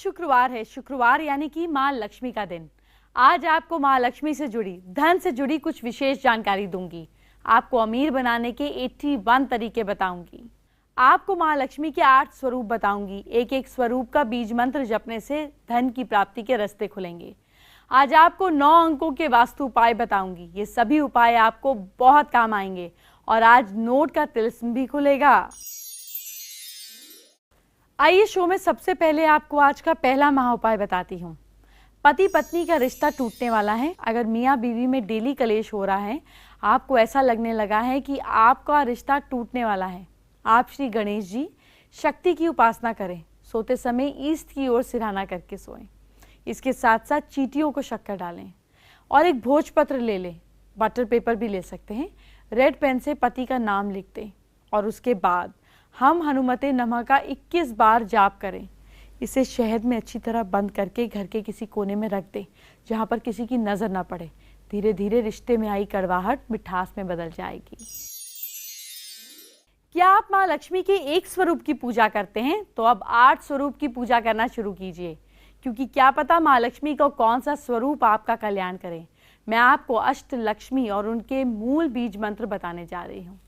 शुक्रवार है। शुक्रवार यानी कि माँ लक्ष्मी का दिन। आज आपको माँ लक्ष्मी से जुड़ी, धन से जुड़ी कुछ विशेष जानकारी दूंगी। आपको अमीर बनाने के 81 तरीके बताऊंगी। आपको माँ लक्ष्मी के 8 स्वरूप बताऊंगी। एक एक स्वरूप का बीज मंत्र जपने से धन की प्राप्ति के रास्ते खुलेंगे। आज आपको 9 अंकों के वास्तु उपाय बताऊंगी। ये सभी उपाय आपको बहुत काम आएंगे और आज नोट का तिलिस्म भी खुलेगा। आइए शो में सबसे पहले आपको आज का पहला महा उपाय बताती हूँ। पति पत्नी का रिश्ता टूटने वाला है। अगर मियाँ बीवी में डेली कलेश हो रहा है, आपको ऐसा लगने लगा है कि आपका रिश्ता टूटने वाला है, आप श्री गणेश जी शक्ति की उपासना करें। सोते समय ईस्ट की ओर सिरहाना करके सोएं। इसके साथ साथ चींटियों को शक्कर डालें और एक भोजपत्र ले लें। बटर पेपर भी ले सकते हैं। रेड पेन से पति का नाम लिख दें और उसके बाद हम हनुमते नमः का 21 बार जाप करें। इसे शहद में अच्छी तरह बंद करके घर के किसी कोने में रख दें जहाँ पर किसी की नज़र ना पड़े। धीरे धीरे रिश्ते में आई कड़वाहट मिठास में बदल जाएगी। क्या आप माँ लक्ष्मी के एक स्वरूप की पूजा करते हैं? तो अब 8 स्वरूप की पूजा करना शुरू कीजिए, क्योंकि क्या पता माँ लक्ष्मी का कौन सा स्वरूप आपका कल्याण करे। मैं आपको अष्ट लक्ष्मी और उनके मूल बीज मंत्र बताने जा रही हूँ।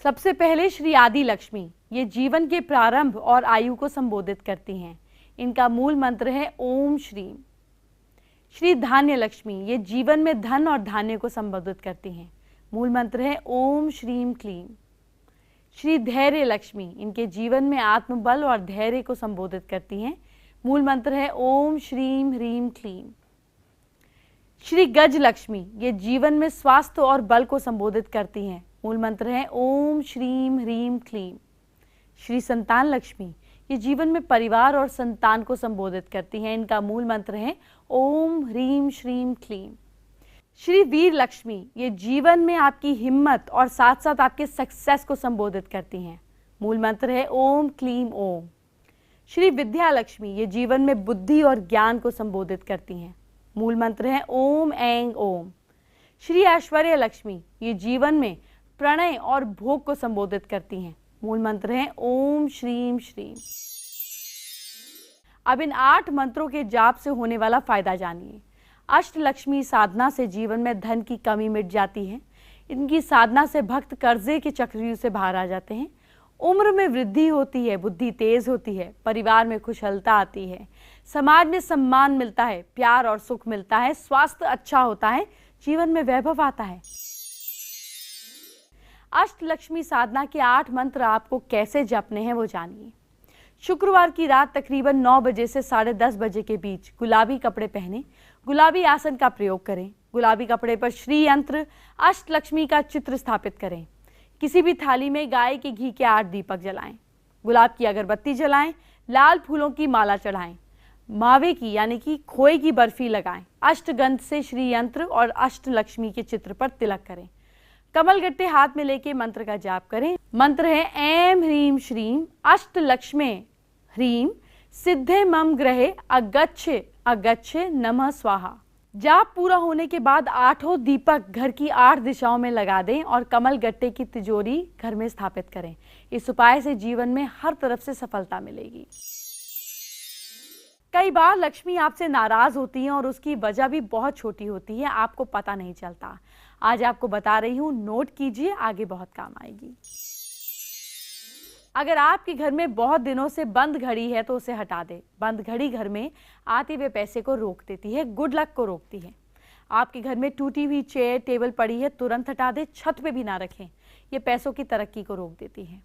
सबसे पहले श्री आदि लक्ष्मी, ये जीवन के प्रारंभ और आयु को संबोधित करती हैं। इनका मूल मंत्र है ओम श्रीम। श्री धान्य लक्ष्मी, ये जीवन में धन और धान्य को संबोधित करती हैं। मूल मंत्र है ओम श्रीम क्लीम। श्री धैर्य लक्ष्मी, इनके जीवन में आत्मबल और धैर्य को संबोधित करती हैं। मूल मंत्र है ओम श्रीम ह्रीम क्लीम। श्री गज लक्ष्मी, ये जीवन में स्वास्थ्य और बल को संबोधित करती हैं। मूल मंत्र है ओम श्रीम ह्रीम क्लीम। श्री संतान लक्ष्मी, ये जीवन में परिवार और संतान को संबोधित करती हैं। इनका मूल मंत्र है ओम ह्रीम श्रीम क्लीम। श्री वीर लक्ष्मी, ये जीवन में आपकी हिम्मत और साथ साथ आपके सक्सेस को संबोधित करती हैं। मूल मंत्र है ओम क्लीम ओम। श्री विद्या लक्ष्मी, ये जीवन में बुद्धि और ज्ञान को संबोधित करती हैं। मूल मंत्र है ओम ऐंग ओम। श्री ऐश्वर्य लक्ष्मी, ये जीवन में प्रणय और भोग को संबोधित करती हैं। मूल मंत्र है ओम श्रीम श्रीम। अब इन 8 मंत्रों के जाप से होने वाला फायदा जानिए। अष्टलक्ष्मी साधना से जीवन में धन की कमी मिट जाती है। इनकी साधना से भक्त कर्जे के चक्रव्यूह से बाहर आ जाते हैं। उम्र में वृद्धि होती है, बुद्धि तेज होती है, परिवार में खुशहालता आती है, समाज में सम्मान मिलता है, प्यार और सुख मिलता है, स्वास्थ्य अच्छा होता है, जीवन में वैभव आता है। अष्टलक्ष्मी साधना के 8 मंत्र आपको कैसे जपने हैं वो जानिए। शुक्रवार की रात तकरीबन 9 बजे से 10:30 बजे के बीच गुलाबी कपड़े पहने गुलाबी आसन का प्रयोग करें। गुलाबी कपड़े पर श्री यंत्र अष्टलक्ष्मी का चित्र स्थापित करें। किसी भी थाली में गाय के घी के 8 दीपक जलाएं। गुलाब की अगरबत्ती जलाएं। लाल फूलों की माला चढ़ाएं। मावे की यानी कि खोए की बर्फी लगाएं। अष्टगंध से श्री यंत्र और अष्टलक्ष्मी के चित्र पर तिलक करें। कमल गट्टे हाथ में लेके मंत्र का जाप करें। मंत्र है ऐं ह्रीम श्रीम अष्टलक्ष्मे ह्रीम सिद्धे मम ग्रहे अगच्छ अगच्छ नमः स्वाहा। जाप पूरा होने के बाद 8 दीपक घर की 8 दिशाओं में लगा दें और कमल गट्टे की तिजोरी घर में स्थापित करें। इस उपाय से जीवन में हर तरफ से सफलता मिलेगी। कई बार लक्ष्मी आपसे नाराज होती हैं और उसकी वजह भी बहुत छोटी होती है, आपको पता नहीं चलता। आज आपको बता रही हूँ, नोट कीजिए, आगे बहुत काम आएगी। अगर आपके घर में बहुत दिनों से बंद घड़ी है तो उसे हटा दें। बंद घड़ी घर में आते हुए पैसे को रोक देती है, गुड लक को रोकती है। आपके घर में टूटी हुई चेयर टेबल पड़ी है, तुरंत हटा दें, छत पे भी ना रखें, ये पैसों की तरक्की को रोक देती है।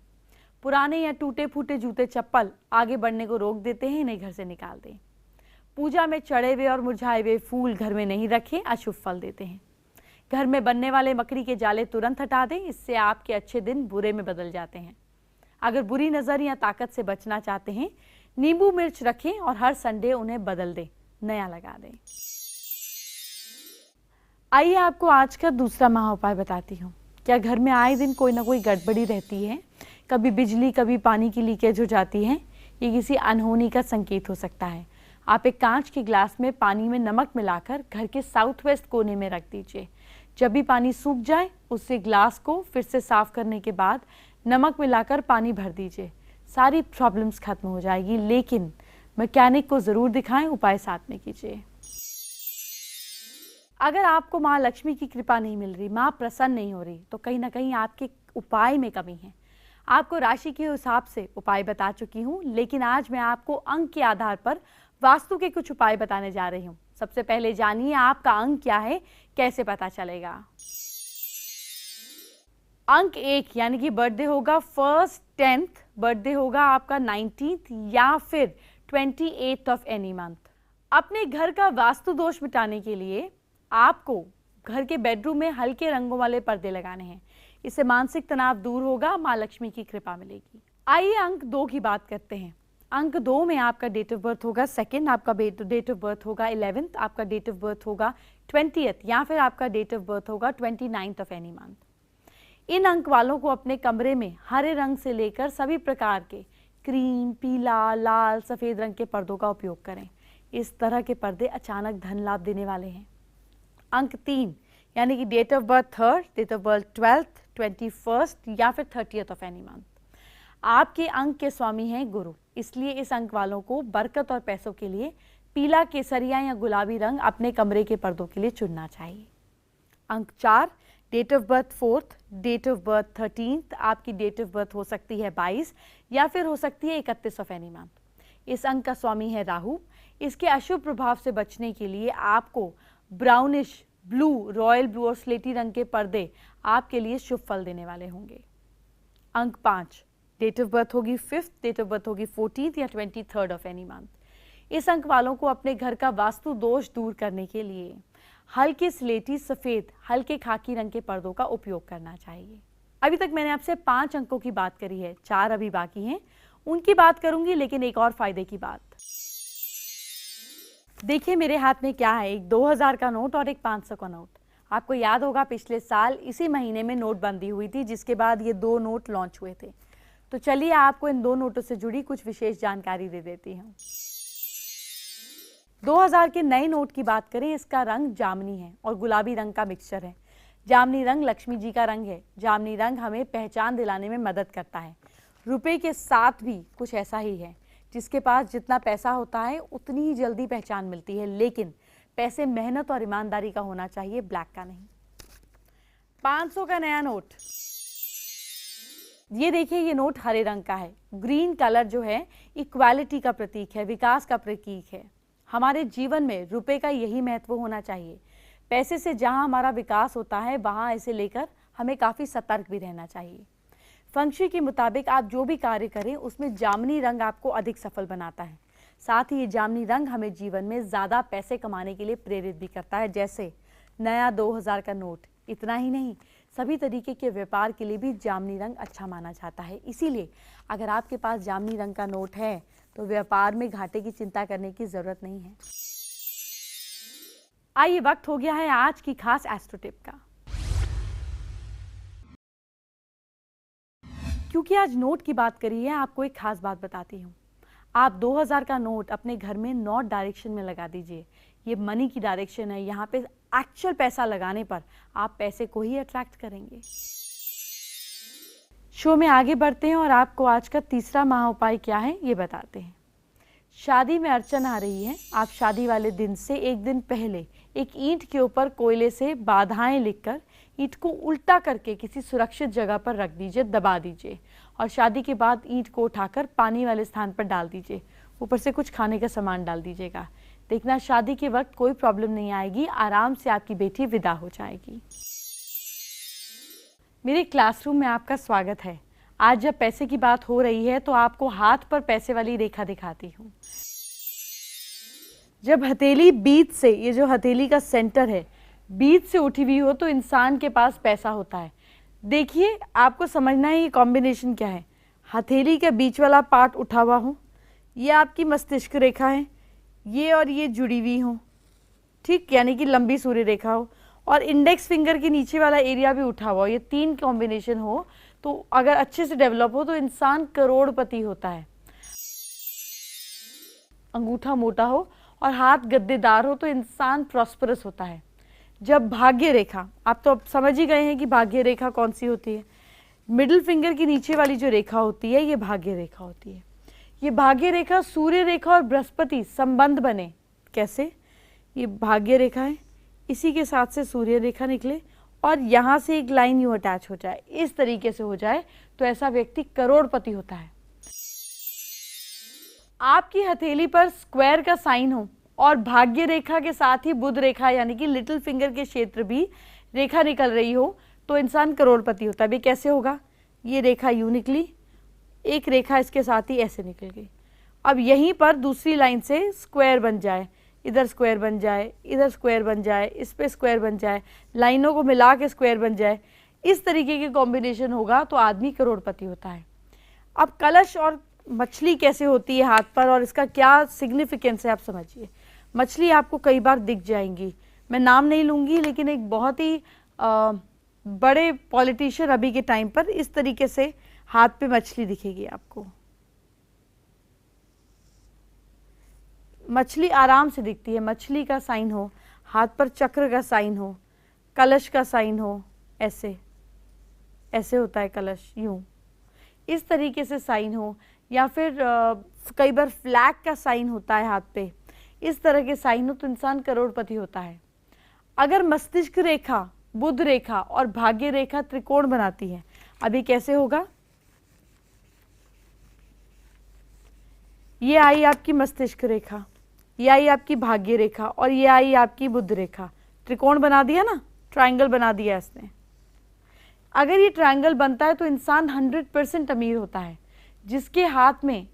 पुराने या टूटे फूटे जूते चप्पल आगे बढ़ने को रोक देते हैं, इन्हें घर से निकाल दें। पूजा में चढ़े हुए और मुरझाए हुए फूल घर में नहीं रखें, अशुभ फल देते हैं। घर में बनने वाले मकड़ी के जाले तुरंत हटा दें, इससे आपके अच्छे दिन बुरे में बदल जाते हैं। अगर बुरी नज़र या ताकत से बचना चाहते हैं, नींबू मिर्च रखें और हर संडे उन्हें बदल दें, नया लगा दें। आइए आपको आज का दूसरा महा उपाय बताती हूँ। क्या घर में आए दिन कोई ना कोई गड़बड़ी रहती है? कभी बिजली कभी पानी की लीकेज हो जाती है। ये किसी अनहोनी का संकेत हो सकता है। आप एक कांच के ग्लास में पानी में नमक मिलाकर घर के साउथ वेस्ट कोने में रख दीजिए। जब भी पानी सूख जाए, उससे ग्लास को फिर से साफ करने के बाद नमक मिलाकर पानी भर दीजिए। सारी प्रॉब्लम्स खत्म हो जाएगी। लेकिन मैकेनिक को ज़रूर दिखाएं, उपाय साथ में कीजिए। अगर आपको माँ लक्ष्मी की कृपा नहीं मिल रही, माँ प्रसन्न नहीं हो रही, तो कहीं ना कहीं आपके उपाय में कमी है। आपको राशि के हिसाब से उपाय बता चुकी हूँ, लेकिन आज मैं आपको अंक के आधार पर वास्तु के कुछ उपाय बताने जा रही हूँ। सबसे पहले जानिए आपका अंक क्या है, कैसे पता चलेगा। अंक 1 यानी कि बर्थडे होगा 1st 10th, बर्थडे होगा आपका 19th या फिर 28th ऑफ एनी मंथ। अपने घर का वास्तु दोष मिटाने के लिए आपको घर के बेडरूम में हल्के रंगों वाले पर्दे लगाने हैं। इससे मानसिक तनाव दूर होगा, माँ लक्ष्मी की कृपा मिलेगी। आइए अंक 2 की बात करते हैं। अंक 2 में आपका डेट ऑफ बर्थ होगा 2nd, आपका डेट ऑफ बर्थ होगा 11th, आपका डेट ऑफ बर्थ होगा 20th या फिर आपका डेट ऑफ बर्थ होगा 29th ऑफ एनी मंथ। इन अंक वालों को अपने कमरे में हरे रंग से लेकर सभी प्रकार के क्रीम, पीला, लाल, सफ़ेद रंग के पर्दों का उपयोग करें। इस तरह के पर्दे अचानक धन लाभ देने वाले हैं। अंक 3 यानी कि date of birth 3rd, date of birth 12th, 21st या फिर 30th ऑफ एनी मंथ। आपके अंक के स्वामी हैं गुरु, इसलिए इस अंक वालों को बरकत और पैसों के लिए पीला, केसरिया या गुलाबी रंग अपने कमरे के पर्दों के लिए चुनना चाहिए। अंक 4 date of birth 4th, date of birth 13th, आपकी डेट ऑफ बर्थ हो सकती है 22 या फिर हो सकती है 31 ऑफ एनी मंथ। इस अंक का स्वामी है राहु। इसके अशुभ प्रभाव से बचने के लिए आपको ब्राउनिश ब्लू, रॉयल ब्लू और स्लेटी रंग के पर्दे आपके लिए शुभ फल देने वाले होंगे। अंक 5 डेट ऑफ बर्थ होगी 5th, डेट ऑफ बर्थ होगी 14th या 23rd ऑफ एनी मंथ। इस अंक वालों को अपने घर का वास्तु दोष दूर करने के लिए हल्के स्लेटी, सफ़ेद, हल्के खाकी रंग के पर्दों का उपयोग करना चाहिए। अभी तक मैंने आपसे 5 अंकों की बात करी है, 4 अभी बाकी हैं, उनकी बात करूंगी। लेकिन एक और फायदे की बात, देखिए मेरे हाथ में क्या है, एक 2000 का नोट और एक 500 का नोट। आपको याद होगा पिछले साल इसी महीने में नोटबंदी हुई थी, जिसके बाद ये 2 नोट लॉन्च हुए थे। तो चलिए आपको इन 2 नोटों से जुड़ी कुछ विशेष जानकारी दे देती हूँ। 2000 के नए नोट की बात करें, इसका रंग जामनी है और गुलाबी रंग का मिक्सचर है। जामनी रंग लक्ष्मी जी का रंग है। जामनी रंग हमें पहचान दिलाने में मदद करता है। रुपए के साथ भी कुछ ऐसा ही है, जिसके पास जितना पैसा होता है उतनी ही जल्दी पहचान मिलती है, लेकिन पैसे मेहनत और ईमानदारी का होना चाहिए, ब्लैक का नहीं। 500 का नया नोट, ये देखिए, ये नोट हरे रंग का है। ग्रीन कलर जो है इक्वालिटी का प्रतीक है, विकास का प्रतीक है। हमारे जीवन में रुपए का यही महत्व होना चाहिए। पैसे से जहां हमारा विकास होता है, वहां इसे लेकर हमें काफ़ी सतर्क भी रहना चाहिए। फंक्शू के मुताबिक आप जो भी कार्य करें उसमें जामनी रंग आपको अधिक सफल बनाता है। साथ ही ये जामनी रंग हमें जीवन में ज़्यादा पैसे कमाने के लिए प्रेरित भी करता है, जैसे नया 2000 का नोट। इतना ही नहीं, सभी तरीके के व्यापार के लिए भी जामनी रंग अच्छा माना जाता है। इसीलिए अगर आपके पास जामनी रंग का नोट है तो व्यापार में घाटे की चिंता करने की ज़रूरत नहीं है। आइए, वक्त हो गया है आज की खास एस्ट्रो टिप का। क्योंकि आज नोट की बात करी है, आपको एक खास बात बताती हूँ। आप 2000 का नोट अपने घर में नॉर्थ डायरेक्शन में लगा दीजिए। ये मनी की डायरेक्शन है, यहाँ पे एक्चुअल पैसा लगाने पर आप पैसे को ही अट्रैक्ट करेंगे। शो में आगे बढ़ते हैं और आपको आज का तीसरा महा उपाय क्या है ये बताते हैं। शादी में अड़चन आ रही है, आप शादी वाले दिन से एक दिन पहले एक ईंट के ऊपर कोयले से बाधाएं लिखकर ईंट को उल्टा करके किसी सुरक्षित जगह पर रख दीजिए, दबा दीजिए और शादी के बाद ईंट को उठाकर पानी वाले स्थान पर डाल दीजिए। ऊपर से कुछ खाने का सामान डाल दीजिएगा। देखना शादी के वक्त कोई प्रॉब्लम नहीं आएगी, आराम से आपकी बेटी विदा हो जाएगी। मेरे क्लासरूम में आपका स्वागत है। आज जब पैसे की बात हो रही है तो आपको हाथ पर पैसे वाली रेखा दिखाती हूँ। जब हथेली बीच से, ये जो हथेली का सेंटर है, बीच से उठी हुई हो तो इंसान के पास पैसा होता है। देखिए, आपको समझना है ये कॉम्बिनेशन क्या है। हथेली का बीच वाला पार्ट उठा हुआ हो, ये आपकी मस्तिष्क रेखा है, ये और ये जुड़ी हुई हो, ठीक, यानी कि लंबी सूर्य रेखा हो, और इंडेक्स फिंगर के नीचे वाला एरिया भी उठा हुआ हो। ये 3 कॉम्बिनेशन हो तो अगर अच्छे से डेवलप हो तो इंसान करोड़पति होता है। अंगूठा मोटा हो और हाथ गद्देदार हो तो इंसान प्रॉस्परस होता है। जब भाग्य रेखा, आप तो अब समझ ही गए हैं कि भाग्य रेखा कौन सी होती है। मिडिल फिंगर की नीचे वाली जो रेखा होती है ये भाग्य रेखा होती है। ये भाग्य रेखा सूर्य रेखा और बृहस्पति संबंध बने। कैसे? ये भाग्य रेखा है, इसी के साथ से सूर्य रेखा निकले और यहाँ से एक लाइन यूँ अटैच हो जाए, इस तरीके से हो जाए, तो ऐसा व्यक्ति करोड़पति होता है। आपकी हथेली पर स्क्वायर का साइन हो और भाग्य रेखा के साथ ही बुध रेखा यानी कि लिटिल फिंगर के क्षेत्र भी रेखा निकल रही हो तो इंसान करोड़पति होता है। भी कैसे होगा? ये रेखा यूँ निकली, एक रेखा इसके साथ ही ऐसे निकल गई। अब यहीं पर दूसरी लाइन से स्क्वायर बन जाए, इधर स्क्वायर बन जाए, इधर स्क्वायर बन जाए, इस पे स्क्वायर बन जाए, लाइनों को मिला के स्क्वायर बन जाए, इस तरीके के कॉम्बिनेशन होगा तो आदमी करोड़पति होता है। अब कलश और मछली कैसे होती है हाथ पर और इसका क्या सिग्निफिकेंस है आप समझिए। मछली आपको कई बार दिख जाएंगी, मैं नाम नहीं लूँगी, लेकिन एक बहुत ही बड़े पॉलिटिशियन अभी के टाइम पर इस तरीके से हाथ पे मछली दिखेगी आपको। मछली आराम से दिखती है, मछली का साइन हो, हाथ पर चक्र का साइन हो, कलश का साइन हो, ऐसे ऐसे होता है कलश, यूँ इस तरीके से साइन हो, या फिर कई बार फ्लैग का साइन होता है हाथ पे, इस तरह के साइन हो तो इंसान करोड़पति होता है। अगर मस्तिष्क रेखा, बुध रेखा और भाग्य रेखा त्रिकोण बनाती है, अभी कैसे होगा? ये आई आपकी मस्तिष्क रेखा, ये आई आपकी भाग्य रेखा और ये आई आपकी बुध रेखा, त्रिकोण बना दिया ना, ट्रायंगल बना दिया इसने। अगर ये ट्रायंगल बनता है तो इंसान 100% अमीर होता है, जिसके हाथ में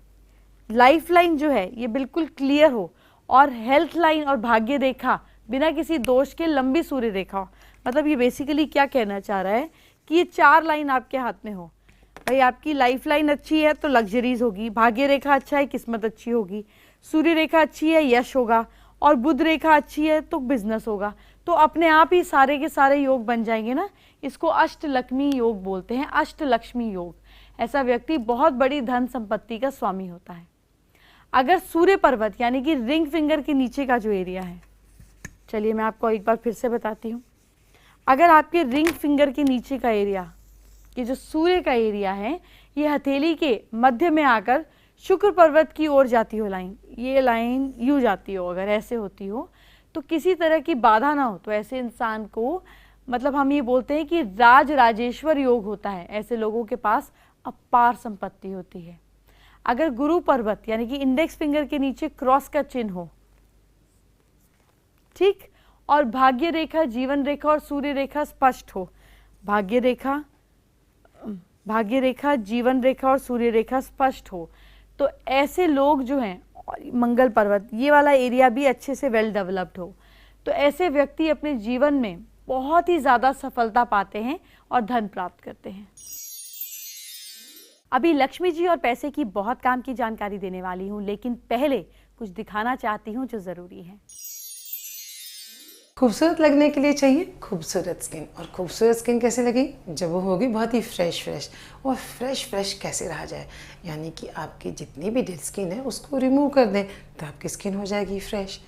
लाइफ लाइन जो है ये बिल्कुल क्लियर हो और हेल्थ लाइन और भाग्य रेखा बिना किसी दोष के लंबी सूर्य रेखा हो। मतलब ये बेसिकली क्या कहना चाह रहा है कि ये 4 लाइन आपके हाथ में हो। भाई आपकी लाइफ लाइन अच्छी है तो लग्जरीज होगी, भाग्य रेखा अच्छा है किस्मत अच्छी होगी, सूर्य रेखा अच्छी है यश होगा, और बुध रेखा अच्छी है तो बिजनेस होगा। तो अपने आप ही सारे के सारे योग बन जाएंगे ना। इसको अष्टलक्ष्मी योग बोलते हैं, अष्टलक्ष्मी योग। ऐसा व्यक्ति बहुत बड़ी धन संपत्ति का स्वामी होता है। अगर सूर्य पर्वत यानी कि रिंग फिंगर के नीचे का जो एरिया है, चलिए मैं आपको एक बार फिर से बताती हूँ। अगर आपके रिंग फिंगर के नीचे का एरिया, ये जो सूर्य का एरिया है, ये हथेली के मध्य में आकर शुक्र पर्वत की ओर जाती हो लाइन, ये लाइन यूँ जाती हो, अगर ऐसे होती हो तो किसी तरह की बाधा ना हो तो ऐसे इंसान को, मतलब हम ये बोलते हैं कि राज राजेश्वर योग होता है। ऐसे लोगों के पास अपार संपत्ति होती है। अगर गुरु पर्वत यानी कि इंडेक्स फिंगर के नीचे क्रॉस का चिन्ह हो, ठीक, और भाग्य रेखा, जीवन रेखा और सूर्य रेखा स्पष्ट हो, भाग्य रेखा, जीवन रेखा और सूर्य रेखा स्पष्ट हो, तो ऐसे लोग जो हैं, मंगल पर्वत ये वाला एरिया भी अच्छे से वेल डेवलप्ड हो, तो ऐसे व्यक्ति अपने जीवन में बहुत ही ज़्यादा सफलता पाते हैं और धन प्राप्त करते हैं। अभी लक्ष्मी जी और पैसे की बहुत काम की जानकारी देने वाली हूँ, लेकिन पहले कुछ दिखाना चाहती हूँ जो ज़रूरी है। खूबसूरत लगने के लिए चाहिए खूबसूरत स्किन, और खूबसूरत स्किन कैसे लगी? जब वो होगी बहुत ही फ्रेश। और फ्रेश कैसे रहा जाए, यानी कि आपकी जितनी भी डेड स्किन है उसको रिमूव कर दें तो आपकी स्किन हो जाएगी फ्रेश।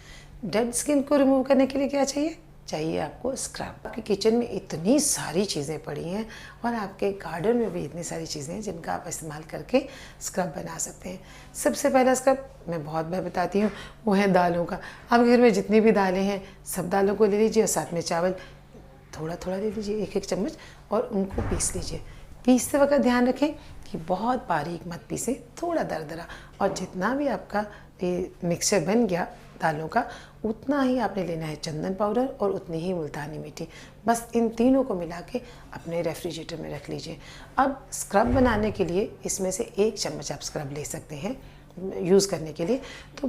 डेड स्किन को रिमूव करने के लिए क्या चाहिए आपको स्क्रब। आपके किचन में इतनी सारी चीज़ें पड़ी हैं और आपके गार्डन में भी इतनी सारी चीज़ें हैं जिनका आप इस्तेमाल करके स्क्रब बना सकते हैं। सबसे पहला स्क्रब मैं बहुत बार बताती हूँ, वो है दालों का। आपके घर में जितनी भी दालें हैं सब दालों को ले लीजिए और साथ में चावल थोड़ा ले लीजिए, 1-1 चम्मच, और उनको पीस लीजिए। पीसते वक्त ध्यान रखें कि बहुत बारीक मत पीसें, थोड़ा दरदरा। और जितना भी आपका ये मिक्सचर बन गया दालों का, उतना ही आपने लेना है चंदन पाउडर और उतनी ही मुल्तानी मिट्टी। बस इन तीनों को मिला के अपने रेफ्रिजरेटर में रख लीजिए। अब स्क्रब बनाने के लिए इसमें से 1 चम्मच आप स्क्रब ले सकते हैं यूज़ करने के लिए। तो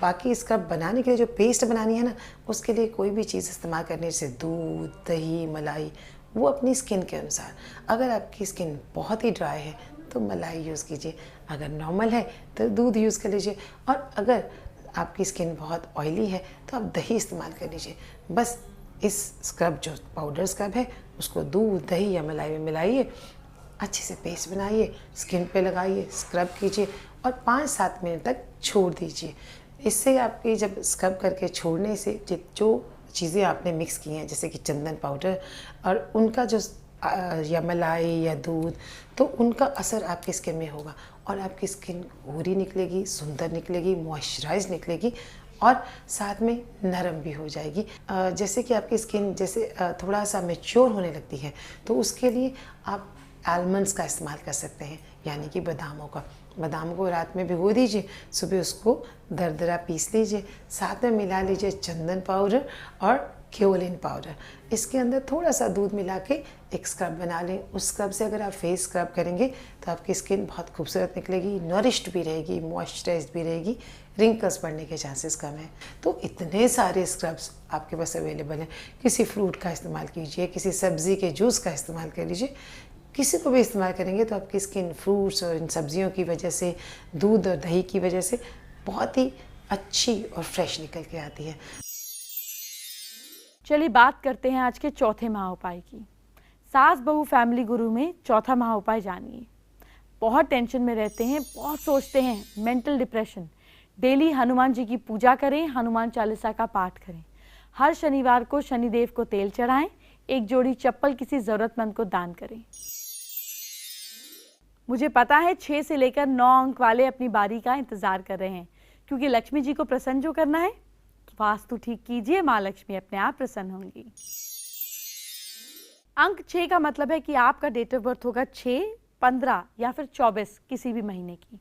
बाकी स्क्रब बनाने के लिए जो पेस्ट बनानी है ना, उसके लिए कोई भी चीज़ इस्तेमाल करने से दूध, दही, मलाई, वो अपनी स्किन के अनुसार। अगर आपकी स्किन बहुत ही ड्राई है तो मलाई यूज़ कीजिए, अगर नॉर्मल है तो दूध यूज़ कर लीजिए, और अगर आपकी स्किन बहुत ऑयली है तो आप दही इस्तेमाल कर लीजिए। बस इस स्क्रब, जो पाउडर स्क्रब है, उसको दूध, दही या मलाई में मिलाइए, अच्छे से पेस्ट बनाइए, स्किन पे लगाइए, स्क्रब कीजिए और 5-7 मिनट तक छोड़ दीजिए। इससे आपकी जब स्क्रब करके छोड़ने से जो चीज़ें आपने मिक्स की हैं, जैसे कि चंदन पाउडर और उनका जो या मलाई या दूध, तो उनका असर आपकी स्किन में होगा और आपकी स्किन गोरी निकलेगी, सुंदर निकलेगी, मॉइस्चराइज निकलेगी और साथ में नरम भी हो जाएगी। जैसे कि आपकी स्किन जैसे थोड़ा सा मैच्योर होने लगती है, तो उसके लिए आप आलमंड्स का इस्तेमाल कर सकते हैं, यानी कि बादामों का। बादाम को रात में भिगो दीजिए, सुबह उसको दरदरा पीस लीजिए, साथ में मिला लीजिए चंदन पाउडर और क्योलिन पाउडर। इसके अंदर थोड़ा सा दूध मिला के एक स्क्रब बना लें। उस स्क्रब से अगर आप फेस स्क्रब करेंगे तो आपकी स्किन बहुत खूबसूरत निकलेगी, नरिश्ड भी रहेगी, मॉइस्चराइज्ड भी रहेगी, रिंकल्स पड़ने के चांसेस कम हैं। तो इतने सारे स्क्रब्स आपके पास अवेलेबल हैं। किसी फ्रूट का इस्तेमाल कीजिए, किसी सब्ज़ी के जूस का इस्तेमाल कर लीजिए, किसी को भी इस्तेमाल करेंगे तो आपकी स्किन फ्रूट्स और इन सब्जियों की वजह से, दूध और दही की वजह से बहुत ही अच्छी और फ्रेश निकल के आती है। चलिए बात करते हैं आज के चौथे महाउपाय की। सास बहू फैमिली गुरु में चौथा महाउपाय जानिए। बहुत टेंशन में रहते हैं, बहुत सोचते हैं, mental depression. Daily Hanuman ji की पूजा करें, हनुमान चालीसा का पाठ करें। हर शनिवार को शनिदेव को तेल चढ़ाएं। एक जोड़ी चप्पल किसी जरूरतमंद को दान करें। मुझे पता है 6 से लेकर 9 अंक वाले अपनी बारी का इंतजार कर रहे हैं, क्योंकि लक्ष्मी जी को प्रसन्न जो करना है, वास्तु ठीक कीजिए, माँ लक्ष्मी अपने आप प्रसन्न होंगी। अंक 6 का मतलब है कि आपका डेट ऑफ बर्थ होगा 6, 15 या फिर 24 किसी भी महीने की।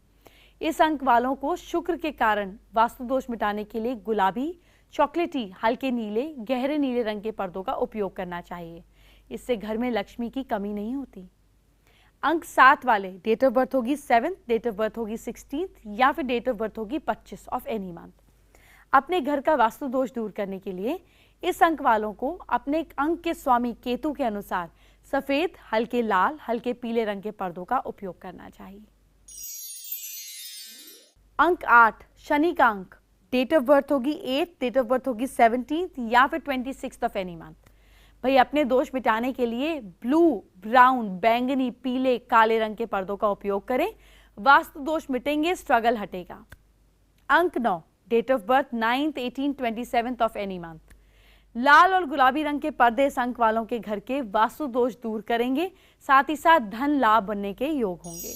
इस अंक वालों को शुक्र के कारण वास्तु दोष मिटाने के लिए गुलाबी, चॉकलेटी, हल्के नीले, गहरे नीले रंग के पर्दों का उपयोग करना चाहिए। इससे घर में लक्ष्मी की कमी नहीं होती। अंक 7 वाले डेट ऑफ बर्थ होगी 7, डेट ऑफ बर्थ होगी 16 या फिर डेट ऑफ बर्थ होगी 25 ऑफ एनी मंथ। अपने घर का वास्तु दोष दूर करने के लिए इस अंक वालों को अपने अंक के स्वामी केतु के अनुसार सफेद, हल्के लाल, हल्के पीले रंग के पर्दों का उपयोग करना चाहिए। अंक 8 शनि का अंक, डेट ऑफ बर्थ होगी 8, डेट ऑफ बर्थ होगी 17 या फिर 26 ऑफ एनी मंथ। भाई अपने दोष मिटाने के लिए ब्लू, ब्राउन, बैंगनी, पीले, काले रंग के पर्दों का उपयोग करें। वास्तु दोष मिटेंगे, स्ट्रगल हटेगा। अंक 9 date of birth 9, 18, 27 of any month. लाल और गुलाबी रंग के पर्दे इस अंक वालों के घर के वास्तु दोष दूर करेंगे, साथ ही साथ धन लाभ बनने के योग होंगे।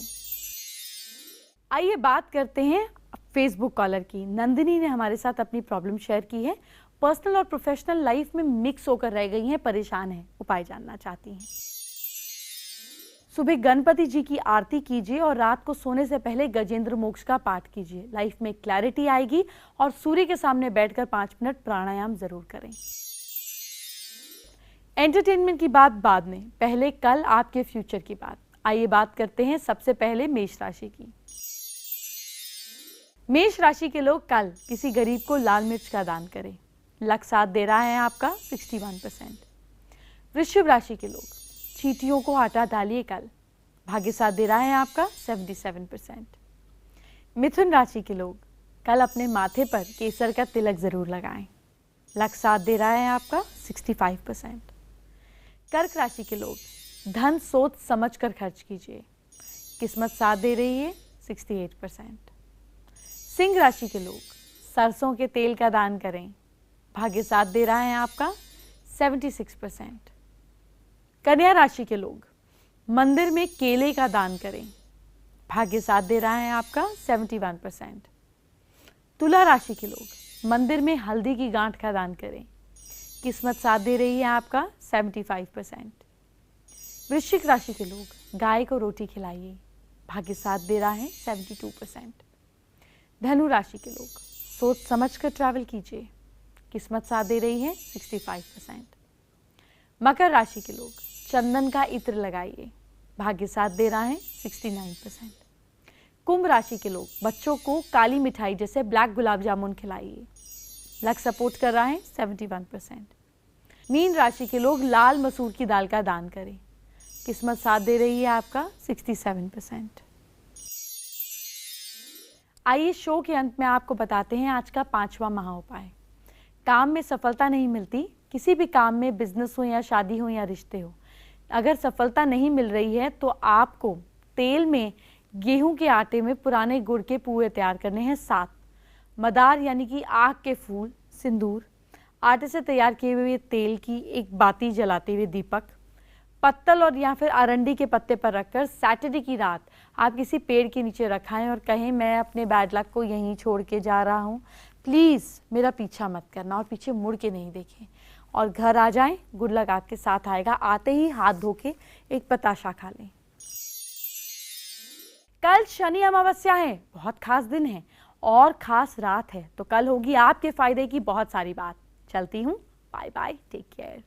आइए बात करते हैं फेसबुक कॉलर की। नंदिनी ने हमारे साथ अपनी प्रॉब्लम शेयर की है। पर्सनल और प्रोफेशनल लाइफ में मिक्स होकर रह गई हैं, परेशान हैं, उपाय जानना चाहती हैं। सुबह गणपति जी की आरती कीजिए और रात को सोने से पहले गजेंद्र मोक्ष का पाठ कीजिए। लाइफ में क्लैरिटी आएगी। और सूर्य के सामने बैठकर 5 मिनट प्राणायाम जरूर करें। एंटरटेनमेंट की बात बाद में, पहले कल आपके फ्यूचर की बात। आइए बात करते हैं सबसे पहले मेष राशि की। मेष राशि के लोग कल किसी गरीब को लाल मिर्च का दान करें। लक साथ दे रहा है आपका 61%। वृश्चिक राशि के लोग चींटियों को हटा डालिए कल। भाग्य साथ दे रहा है आपका 77%। मिथुन राशि के लोग कल अपने माथे पर केसर का तिलक जरूर लगाएं। लक साथ दे रहा है आपका 65%। कर्क राशि के लोग धन सोच समझ कर खर्च कीजिए। किस्मत साथ दे रही है 68%। सिंह राशि के लोग सरसों के तेल का दान करें। भाग्य साथ दे रहा है आपका 76%। कन्या राशि के लोग मंदिर में केले का दान करें। भाग्य साथ दे रहा है आपका 71%। तुला राशि के लोग मंदिर में हल्दी की गांठ का दान करें। किस्मत साथ दे रही है आपका 75%। वृश्चिक राशि के लोग गाय को रोटी खिलाइए। भाग्य साथ दे रहा है 72%। धनु राशि के लोग सोच समझ कर ट्रैवल कीजिए। किस्मत साथ दे रही है 65%। मकर राशि के लोग चंदन का इत्र लगाइए। भाग्य साथ दे रहा है 69%। कुंभ राशि के लोग बच्चों को काली मिठाई जैसे ब्लैक गुलाब जामुन खिलाइए। लक सपोर्ट कर रहा है 71%। मीन राशि के लोग लाल मसूर की दाल का दान करें। किस्मत साथ दे रही है आपका 67%। आइए शो के अंत में आपको बताते हैं आज का 5वां महाउपाय। काम में सफलता नहीं मिलती, किसी भी काम में, बिजनेस हो या शादी हो या रिश्ते हो, अगर सफलता नहीं मिल रही है तो आपको तेल में गेहूं के आटे में पुराने गुड़ के पुए तैयार करने हैं 7। मदार यानी कि आग के फूल, सिंदूर, आटे से तैयार किए हुए तेल की एक बाती जलाते हुए दीपक, पत्तल और या फिर अरंडी के पत्ते पर रखकर सैटरडे की रात आप किसी पेड़ के नीचे रखाएं और कहें मैं अपने बैड लक को यहीं छोड़ के जा रहा हूँ, प्लीज़ मेरा पीछा मत करना और पीछे मुड़ के नहीं देखें और घर आ जाएं, गुड लक आपके साथ आएगा। आते ही हाथ धो के एक बताशा खा लें। कल शनि अमावस्या है, बहुत खास दिन है और खास रात है, तो कल होगी आपके फायदे की बहुत सारी बात। चलती हूँ, बाय बाय, टेक केयर।